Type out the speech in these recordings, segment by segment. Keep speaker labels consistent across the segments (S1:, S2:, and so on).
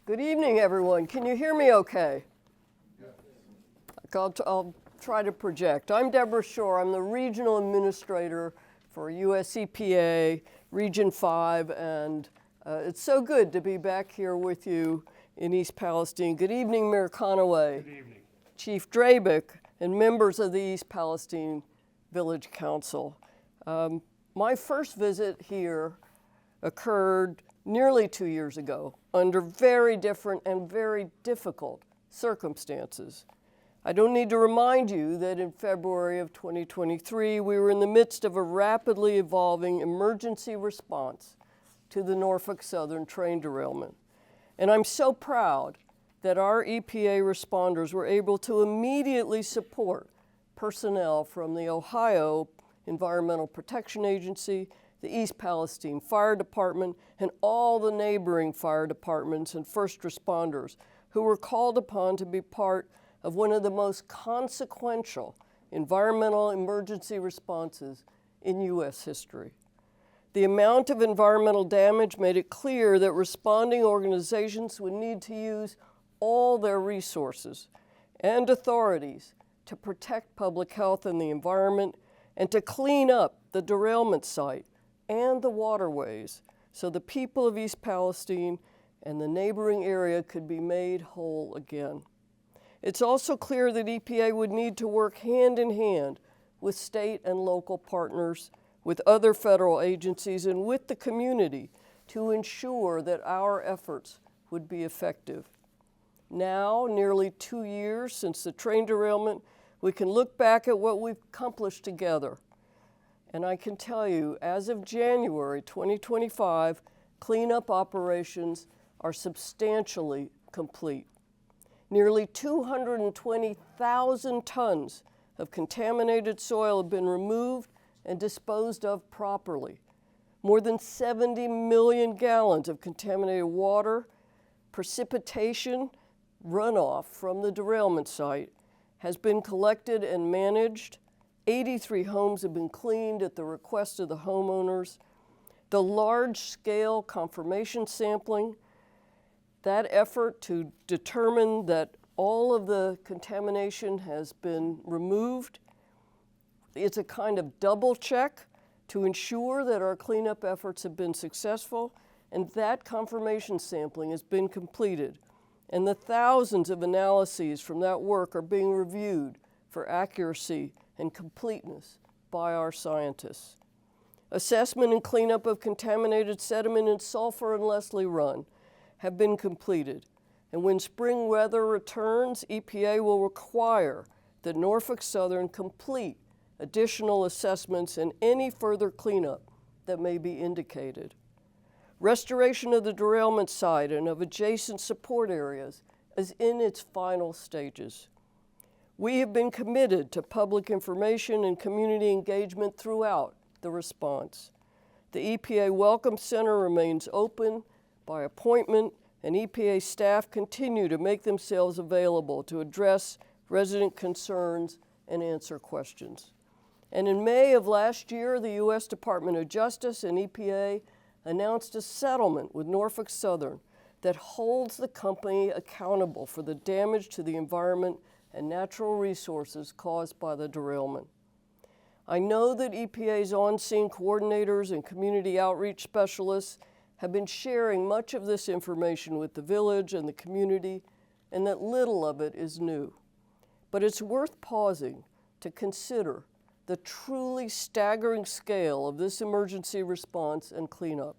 S1: Good evening, everyone. Can you hear me okay? Yes. I'll try to project. I'm Debra Shore. I'm the Regional Administrator for U.S. EPA Region 5, and it's so good to be back here with you in East Palestine. Good evening, Mayor Conaway.
S2: Good evening.
S1: Chief Drabick, and members of the East Palestine Village Council. My first visit here occurred nearly 2 years ago under very different and very difficult circumstances. I don't need to remind you that in February of 2023, we were in the midst of a rapidly evolving emergency response to the Norfolk Southern train derailment. And I'm so proud that our EPA responders were able to immediately support personnel from the Ohio Environmental Protection Agency, the East Palestine Fire Department, and all the neighboring fire departments and first responders who were called upon to be part of one of the most consequential environmental emergency responses in U.S. history. The amount of environmental damage made it clear that responding organizations would need to use all their resources and authorities to protect public health and the environment and to clean up the derailment site and the waterways so the people of East Palestine and the neighboring area could be made whole again. It's also clear that EPA would need to work hand in hand with state and local partners, with other federal agencies, and with the community to ensure that our efforts would be effective. Now, nearly 2 years since the train derailment, we can look back at what we've accomplished together. And I can tell you, as of January 2025, cleanup operations are substantially complete. Nearly 220,000 tons of contaminated soil have been removed and disposed of properly. More than 70 million gallons of contaminated water, precipitation, runoff from the derailment site has been collected and managed. 83 homes have been cleaned at the request of the homeowners. The large-scale confirmation sampling, that effort to determine that all of the contamination has been removed, it's a kind of double check to ensure that our cleanup efforts have been successful, and that confirmation sampling has been completed. And the thousands of analyses from that work are being reviewed for accuracy and completeness by our scientists. Assessment and cleanup of contaminated sediment in Sulphur and Leslie Run have been completed. And when spring weather returns, EPA will require that Norfolk Southern complete additional assessments and any further cleanup that may be indicated. Restoration of the derailment site and of adjacent support areas is in its final stages. We have been committed to public information and community engagement throughout the response. The EPA Welcome Center remains open by appointment, and EPA staff continue to make themselves available to address resident concerns and answer questions. And in May of last year, the U.S. Department of Justice and EPA announced a settlement with Norfolk Southern that holds the company accountable for the damage to the environment and natural resources caused by the derailment. I know that EPA's on-scene coordinators and community outreach specialists have been sharing much of this information with the village and the community, and that little of it is new. But it's worth pausing to consider the truly staggering scale of this emergency response and cleanup,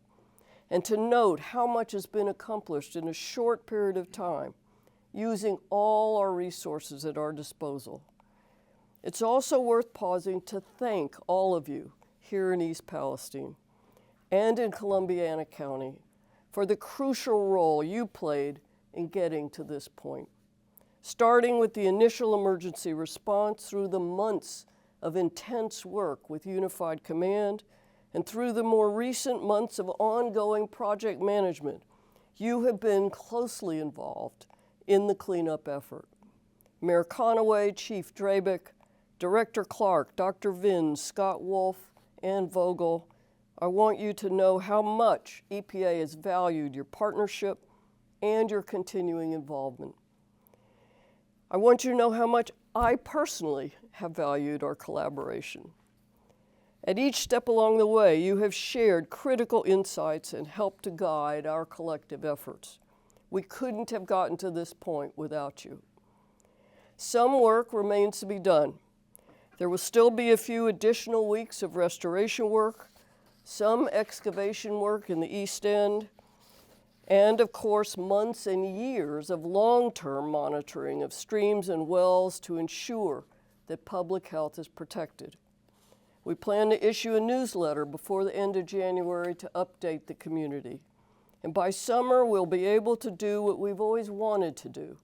S1: and to note how much has been accomplished in a short period of time, using all our resources at our disposal. It's also worth pausing to thank all of you here in East Palestine and in Columbiana County for the crucial role you played in getting to this point. Starting with the initial emergency response through the months of intense work with Unified Command and through the more recent months of ongoing project management, you have been closely involved in the cleanup effort. Mayor Conaway, Chief Drabick, Director Clark, Dr. Vins, Scott Wolf, and Vogel, I want you to know how much EPA has valued your partnership and your continuing involvement. I want you to know how much I personally have valued our collaboration. At each step along the way, you have shared critical insights and helped to guide our collective efforts. We couldn't have gotten to this point without you. Some work remains to be done. There will still be a few additional weeks of restoration work, some excavation work in the East End, and of course, months and years of long-term monitoring of streams and wells to ensure that public health is protected. We plan to issue a newsletter before the end of January to update the community. And by summer, we'll be able to do what we've always wanted to do,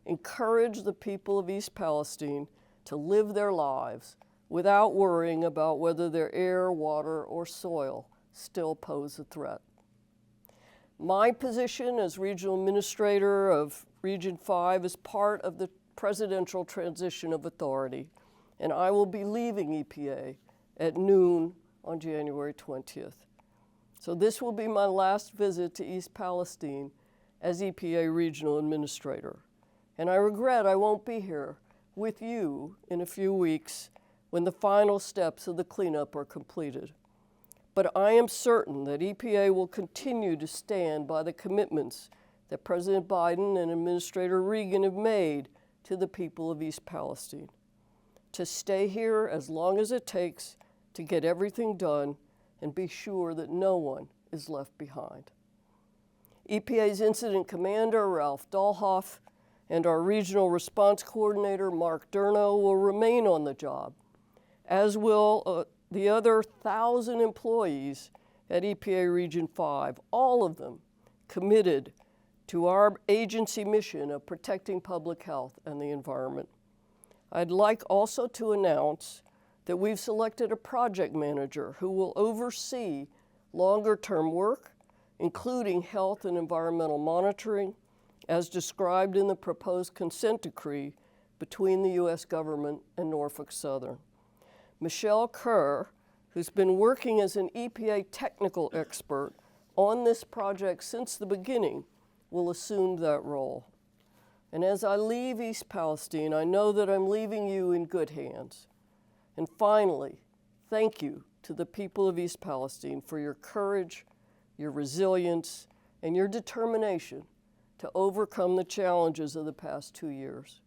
S1: encourage the people of East Palestine to live their lives without worrying about whether their air, water, or soil still pose a threat. My position as Regional Administrator of Region 5 is part of the Presidential Transition of Authority, and I will be leaving EPA at noon on January 20th. So this will be my last visit to East Palestine as EPA Regional Administrator, and I regret I won't be here with you in a few weeks when the final steps of the cleanup are completed. But I am certain that EPA will continue to stand by the commitments that President Biden and Administrator Regan have made to the people of East Palestine, to stay here as long as it takes to get everything done and be sure that no one is left behind. EPA's Incident Commander, Ralph Dahlhoff, and our Regional Response Coordinator, Mark Durno, will remain on the job, as will the other 1,000 employees at EPA Region 5, all of them committed to our agency mission of protecting public health and the environment. I'd like also to announce that we've selected a project manager who will oversee longer-term work, including health and environmental monitoring, as described in the proposed consent decree between the U.S. government and Norfolk Southern. Michelle Kerr, who's been working as an EPA technical expert on this project since the beginning, will assume that role. And as I leave East Palestine, I know that I'm leaving you in good hands. And finally, thank you to the people of East Palestine for your courage, your resilience, and your determination to overcome the challenges of the past 2 years.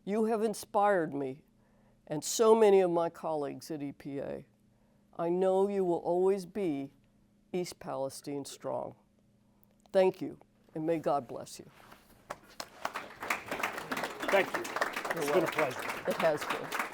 S1: You have inspired me and so many of my colleagues at EPA. I know you will always be East Palestine strong. Thank you, and may God bless you.
S2: Thank you. It's been a pleasure.
S1: It has been.